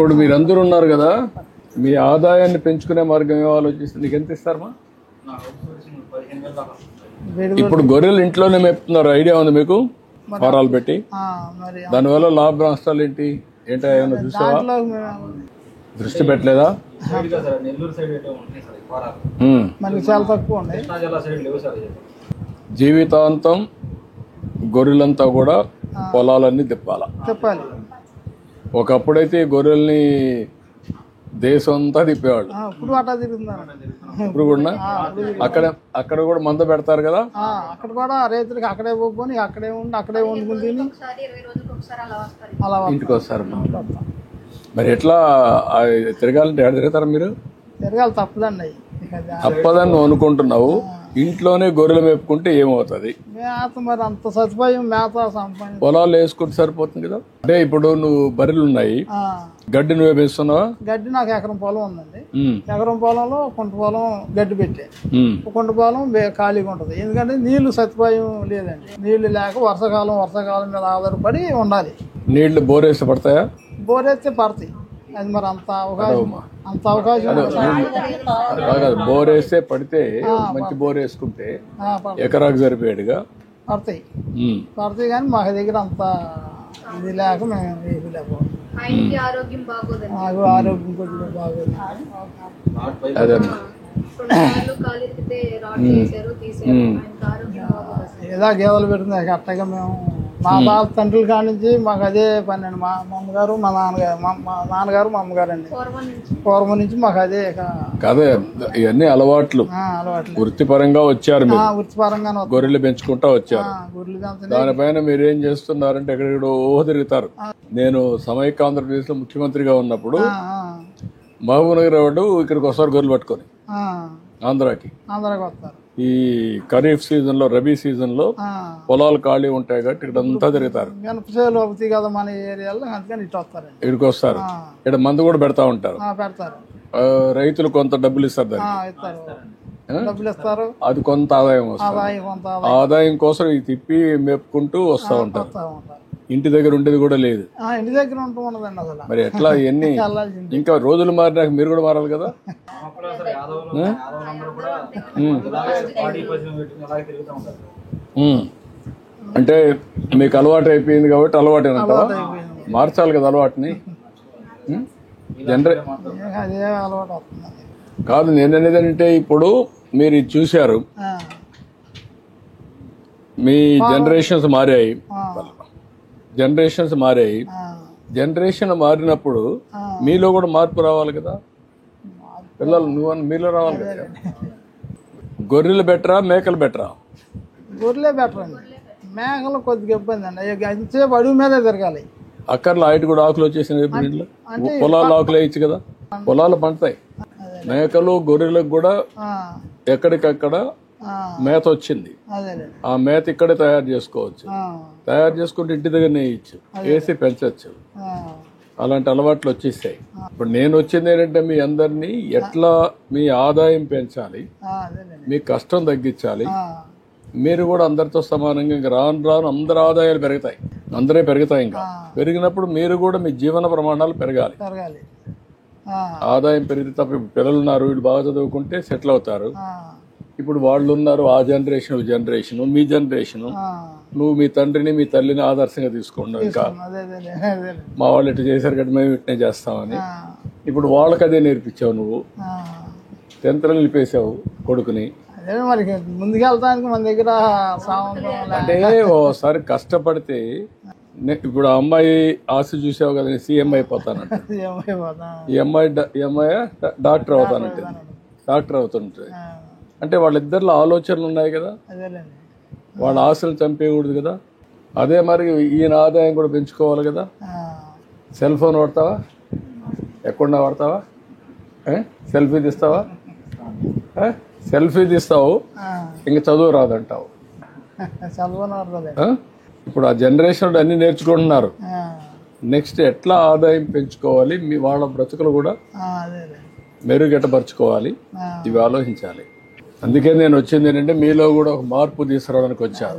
ఇప్పుడు మీరందరూ ఉన్నారు కదా, మీ ఆదాయాన్ని పెంచుకునే మార్గం ఏమో ఆలోచిస్తే నీకు ఎంత ఇస్తారమ్మా? ఇప్పుడు గొర్రెలు ఇంట్లోనే మేపుతున్నారు, ఐడియా ఉంది మీకు? ఫారాలు పెట్టి దానివల్ల లాభ నష్టాలు ఏంటి ఏమైనా చూసావా? దృష్టి పెట్టలేదా? జీవితాంతం గొర్రెలంతా కూడా పొలాలన్నీ తిప్పాలి. ఒకప్పుడైతే గొర్రెల్ని దేశం అంతా తిప్పేవాళ్ళు, ఇప్పుడు కూడా అక్కడ కూడా మంద పెడతారు కదా, అక్కడ కూడా రైతులకి అక్కడే పోని అక్కడే ఉండి అక్కడే వండుకుని తిని ఇంటికి వస్తారు. మరి ఎట్లా తిరగాలంటే ఎక్కడ తిరుగుతారు మీరు? తిరగాలి, తప్పదండి. తప్పదని అనుకుంటున్నావు. ఇంట్లోనే గొర్రెలు మేపుకుంటే ఏమవుతుంది? మేత మరి అంత సదుపాయం మేత పొలాలు వేసుకుంటే సరిపోతుంది కదా. అంటే ఇప్పుడు నువ్వు బర్రెలు ఉన్నాయి, గడ్డి నువ్వే వేస్తున్నావా? గడ్డి నాకు ఎకరం పొలం ఉందండి. ఎకరం పొలంలో కుంట పొలం గడ్డి పెట్టే, కుంట పొలం ఖాళీగా ఉంటది. ఎందుకంటే నీళ్లు సదుపాయం లేదండి. నీళ్లు లేక వర్షాకాలం మీద ఆధారపడి ఉండాలి. నీళ్లు బోరేస్తే పడతాయా? బోరేస్తే పడతాయి. అది మరి అంత అవకాశం బోరేస్తే పడితే మంచి బోర్ వేసుకుంటే ఎకరాకు సరిపోయాడుగా పడతాయి కానీ మాకు దగ్గర అంత ఇది లేక మేము వేయలేకపోతాం. నాకు ఆరోగ్యం కొద్దిగా బాగోదు. ఏదో గేదెలు పెడుతుంది అట్టగా మేము మా బాబు తండ్రుల కాడి నుంచి మాకు అదే పని అండి. మా అమ్మగారు మా నాన్నగారు మా అమ్మగారు అండి పూర్వం నుంచి మాకు అదే కదే. ఇవన్నీ అలవాట్లు వృత్తిపరంగా వచ్చారు, వృత్తిపరంగా గొర్రెలు పెంచుకుంటా వచ్చారు. దానిపైన మీరు ఏం చేస్తున్నారంటే ఎక్కడెక్కడో తిరుగుతారు. నేను సమైక్య ఆంధ్రప్రదేశ్ లో ముఖ్యమంత్రిగా ఉన్నప్పుడు మహబూబ్ నగర్ వాడు ఇక్కడికి వస్తారు గొర్రెలు పట్టుకొని ఆంధ్రాకి వస్తారు. ఈ ఖరీఫ్ సీజన్ లో, రబీ సీజన్ లో పొలాలు ఖాళీ ఉంటాయి కాబట్టి ఇక్కడంతా తిరుగుతారు. కదా మన ఏరియాలో, అందుకని ఇక్కడికి వస్తారు. ఇక్కడ మందు కూడా పెడతా ఉంటారు. రైతులు కొంత డబ్బులు ఇస్తారు, అది కొంత ఆదాయం వస్తుంది. ఆదాయం కోసం ఇది తిప్పి మేపుకుంటూ వస్తా ఉంటారు. ఇంటి దగ్గర ఉండేది కూడా లేదు. ఇంటి దగ్గర ఉండదండి అసలు. మరి ఎట్లా ఇవన్నీ ఇంకా రోజులు మారినాక మీరు కూడా మారాలి కదా. అంటే మీకు అలవాటు అయిపోయింది కాబట్టి అలవాటు అంటావా? మార్చాలి కదా అలవాటుని. కాదు, నేననేది అంటే ఇప్పుడు మీరు ఇది చూశారు, మీ జనరేషన్స్ మారాయి. జనరేషన్ మారినప్పుడు మీలో కూడా మార్పు రావాలి కదా. పిల్లలు మీలో రావాలి కదా. గొర్రెలు బెటరా మేకలు బెటరా? గొర్రెలే బెటర్ అండి. మేకలు కొద్దిగా ఇబ్బంది అండి. ఎంతసేపు అడుగు మీదే తిరగాలి. అక్కర్లో హైట్ కూడా ఆకులు వచ్చేసినాయి. పొలాలు ఆకులు వేయచ్చు కదా, పొలాలు పండుతాయి. మేకలు గొర్రెలకు కూడా ఎక్కడికక్కడ మేత వచ్చింది. ఆ మేత ఇక్కడే తయారు చేసుకోవచ్చు. తయారు చేసుకుంటే ఇంటి దగ్గరనే వేయచ్చు, వేసి పెంచవచ్చు. అలాంటి అలవాట్లు వచ్చేసాయి. ఇప్పుడు నేను వచ్చింది ఏంటంటే మీ అందరినీ ఎట్లా మీ ఆదాయం పెంచాలి, మీ కష్టం తగ్గించాలి. మీరు కూడా అందరితో సమానంగా ఇంకా రాను అందరి ఆదాయాలు పెరుగుతాయి, అందరే పెరుగుతాయి. ఇంకా పెరిగినప్పుడు మీరు కూడా మీ జీవన ప్రమాణాలు పెరగాలి. ఆదాయం పెరిగితే తప్ప పిల్లలు ఉన్నారు, వీళ్ళు బాగా చదువుకుంటే సెటిల్ అవుతారు. ఇప్పుడు వాళ్ళు ఉన్నారు, ఆ జనరేషన్ మీ జనరేషన్, నువ్వు మీ తండ్రిని మీ తల్లిని ఆదర్శంగా తీసుకున్నావు. ఇంకా మా వాళ్ళు ఇట్లా చేశారు కాబట్టి మేము ఇట్నే చేస్తామని ఇప్పుడు వాళ్ళకి అదే నేర్పించావు. నువ్వు 10th నిలిపేశావు కొడుకుని. ముందుకెళ్తానికి మన దగ్గర అంటే ఓసారి కష్టపడితే, ఇప్పుడు ఆ అమ్మాయి ఆశ చూసావు కదా, సీఎం అయిపోతానంట. ఈ అమ్మాయి డాక్టర్ అవుతుంటే అంటే వాళ్ళిద్దరిలో ఆలోచనలు ఉన్నాయి కదా, వాళ్ళ ఆశలు చంపేయకూడదు కదా. అదే మరి ఈయన ఆదాయం కూడా పెంచుకోవాలి కదా. సెల్ ఫోన్ వాడతావా? ఎక్కడ వాడతావా? సెల్ఫీ తీస్తావు, ఇంకా చదువు రాదంటావు. ఇప్పుడు ఆ జనరేషన్ అన్ని నేర్చుకుంటున్నారు. నెక్స్ట్ ఎట్లా ఆదాయం పెంచుకోవాలి, మీ వాళ్ళ బ్రతుకులు కూడా మెరుగెట్టపరుచుకోవాలి, ఇవి ఆలోచించాలి. అందుకే నేను వచ్చింది ఏంటంటే మీలో కూడా ఒక మార్పు తీసుకురావడానికి వచ్చాను.